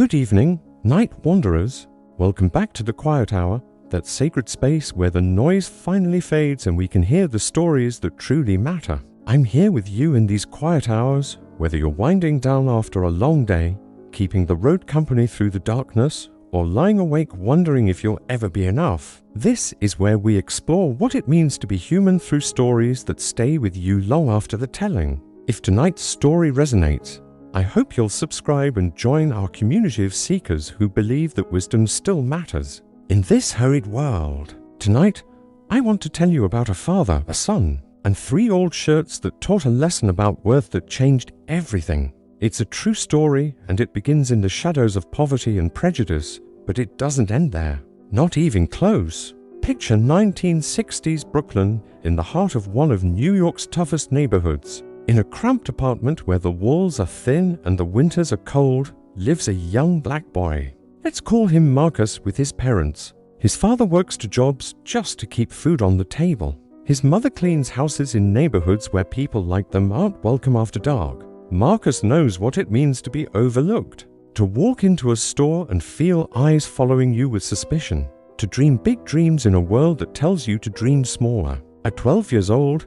Good evening, night wanderers. Welcome back to the Quiet Hour, that sacred space where the noise finally fades and we can hear the stories that truly matter. I'm here with you in these quiet hours, whether you're winding down after a long day, keeping the road company through the darkness, or lying awake wondering if you'll ever be enough. This is where we explore what it means to be human through stories that stay with you long after the telling. If tonight's story resonates, I hope you'll subscribe and join our community of seekers who believe that wisdom still matters. In this hurried world, tonight, I want to tell you about a father, a son, and 3 old shirts that taught a lesson about worth that changed everything. It's a true story, and it begins in the shadows of poverty and prejudice, but it doesn't end there. Not even close. Picture 1960s Brooklyn in the heart of one of New York's toughest neighborhoods. In a cramped apartment where the walls are thin and the winters are cold, lives a young black boy. Let's call him Marcus with his parents. His father works 2 jobs just to keep food on the table. His mother cleans houses in neighborhoods where people like them aren't welcome after dark. Marcus knows what it means to be overlooked, to walk into a store and feel eyes following you with suspicion, to dream big dreams in a world that tells you to dream smaller. At 12 years old,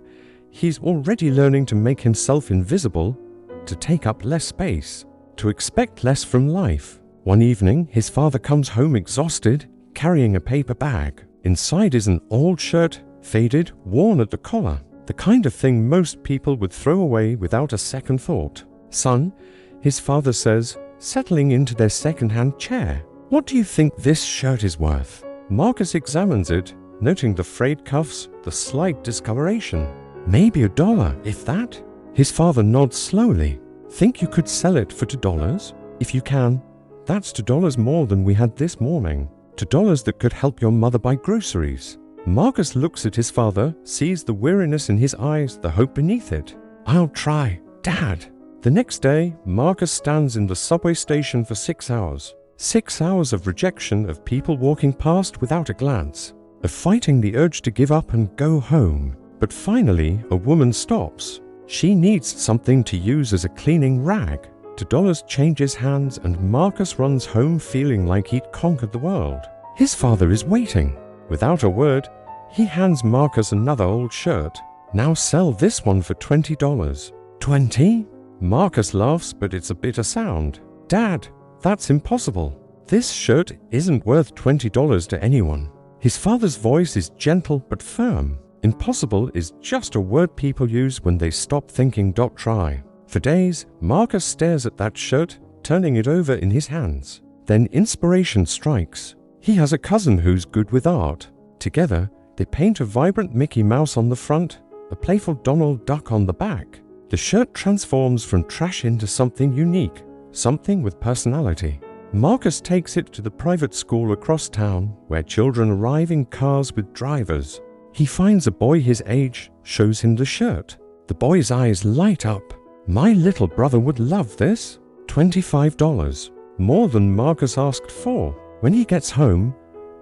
he's already learning to make himself invisible, to take up less space, to expect less from life. One evening, his father comes home exhausted, carrying a paper bag. Inside is an old shirt, faded, worn at the collar. The kind of thing most people would throw away without a second thought. "Son," his father says, settling into their second-hand chair, "what do you think this shirt is worth?" Marcus examines it, noting the frayed cuffs, the slight discoloration. "Maybe $1, if that." His father nods slowly. "Think you could sell it for $2? If you can, that's $2 more than we had this morning. $2 that could help your mother buy groceries." Marcus looks at his father, sees the weariness in his eyes, the hope beneath it. "I'll try, Dad." The next day, Marcus stands in the subway station for 6 hours. 6 hours of rejection, of people walking past without a glance, of fighting the urge to give up and go home. But finally, a woman stops. She needs something to use as a cleaning rag. $2 changes hands and Marcus runs home feeling like he'd conquered the world. His father is waiting. Without a word, he hands Marcus another old shirt. "Now sell this one for $20. "20? Marcus laughs, but it's a bitter sound. "Dad, that's impossible. This shirt isn't worth $20 to anyone." His father's voice is gentle but firm. Impossible is just a word people use when they stop thinking. Try. For days, Marcus stares at that shirt, turning it over in his hands. Then inspiration strikes. He has a cousin who's good with art. Together, they paint a vibrant Mickey Mouse on the front, a playful Donald Duck on the back. The shirt transforms from trash into something unique, something with personality. Marcus takes it to the private school across town, where children arrive in cars with drivers. He finds a boy his age, shows him the shirt. The boy's eyes light up. "My little brother would love this." $25, more than Marcus asked for. When he gets home,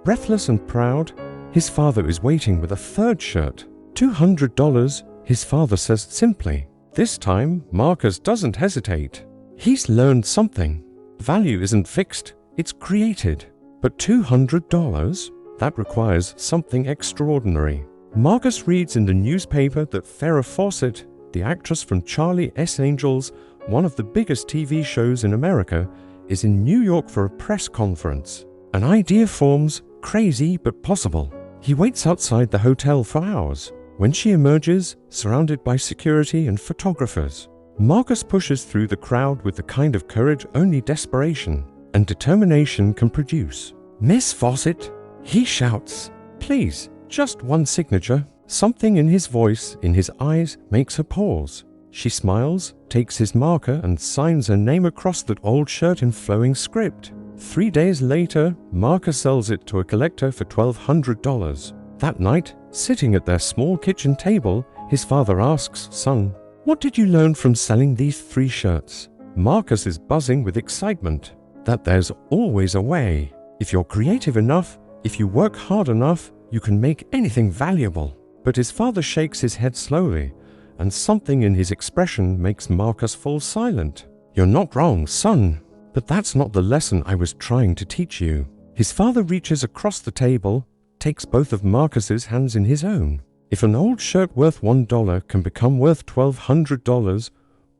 breathless and proud, his father is waiting with a 3rd shirt. $200, his father says simply. This time, Marcus doesn't hesitate. He's learned something. Value isn't fixed, it's created. But $200? That requires something extraordinary. Marcus reads in the newspaper that Farrah Fawcett, the actress from Charlie S. Angels, one of the biggest TV shows in America, is in New York for a press conference. An idea forms, crazy but possible. He waits outside the hotel for hours. When she emerges, surrounded by security and photographers, Marcus pushes through the crowd with the kind of courage only desperation and determination can produce. "Miss Fawcett," he shouts, "please, just one signature." Something in his voice, in his eyes, makes her pause. She smiles, takes his marker and signs her name across that old shirt in flowing script. 3 days later, Marcus sells it to a collector for $1,200. That night, sitting at their small kitchen table, his father asks, "Son, what did you learn from selling these 3 shirts?" Marcus is buzzing with excitement. That there's always a way. If you're creative enough, if you work hard enough, you can make anything valuable. But his father shakes his head slowly, and something in his expression makes Marcus fall silent. "You're not wrong, son. But that's not the lesson I was trying to teach you. His father reaches across the table, takes both of Marcus's hands in his own. If an old shirt worth $1 can become worth $1,200,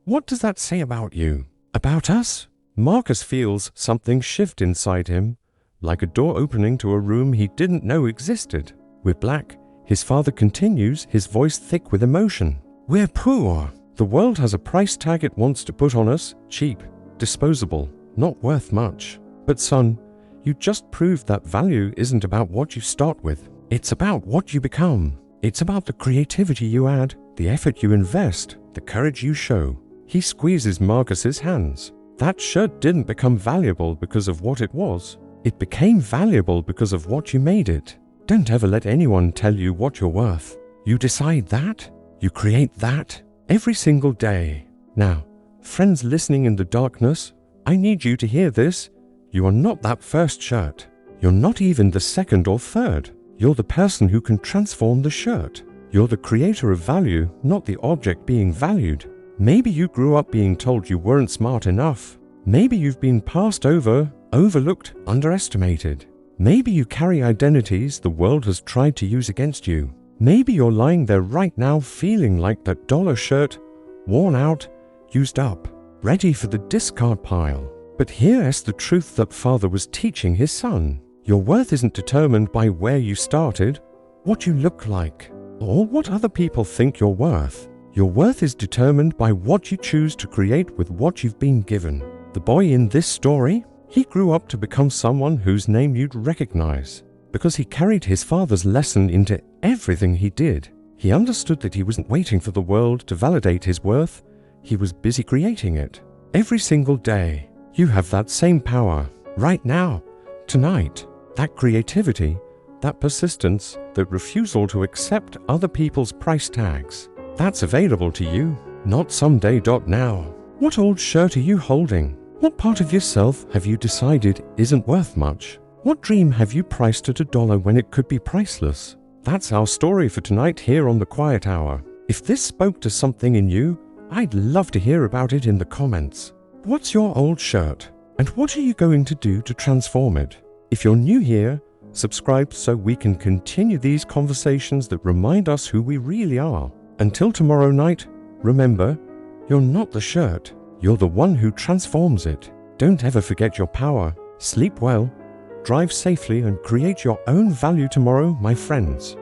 what does that say about you? About us? Marcus feels something shift inside him, like a door opening to a room he didn't know existed. We're black. His father continues, his voice thick with emotion. We're poor. The world has a price tag it wants to put on us, cheap, disposable, not worth much. But son, you just proved that value isn't about what you start with. It's about what you become. It's about the creativity you add, the effort you invest, the courage you show. He squeezes Marcus's hands. That shirt didn't become valuable because of what it was. It became valuable because of what you made it. Don't ever let anyone tell you what you're worth. You decide that. You create that every single day. Now, friends listening in the darkness, I need you to hear this. You are not that first shirt. You're not even the second or third. You're the person who can transform the shirt. You're the creator of value, not the object being valued. Maybe you grew up being told you weren't smart enough. Maybe you've been passed over, overlooked, underestimated. Maybe you carry identities the world has tried to use against you. Maybe you're lying there right now feeling like that dollar shirt, worn out, used up, ready for the discard pile. But here's the truth that father was teaching his son. Your worth isn't determined by where you started, what you look like, or what other people think you're worth. Your worth is determined by what you choose to create with what you've been given. The boy in this story, he grew up to become someone whose name you'd recognize, because he carried his father's lesson into everything he did. He understood that he wasn't waiting for the world to validate his worth. He was busy creating it. Every single day, you have that same power. Right now, tonight, that creativity, that persistence, that refusal to accept other people's price tags. That's available to you, not someday. Now. What old shirt are you holding? What part of yourself have you decided isn't worth much? What dream have you priced at $1 when it could be priceless? That's our story for tonight here on The Quiet Hour. If this spoke to something in you, I'd love to hear about it in the comments. What's your old shirt? And what are you going to do to transform it? If you're new here, subscribe so we can continue these conversations that remind us who we really are. Until tomorrow night, remember, you're not the shirt. You're the one who transforms it. Don't ever forget your power. Sleep well, drive safely, and create your own value tomorrow, my friends.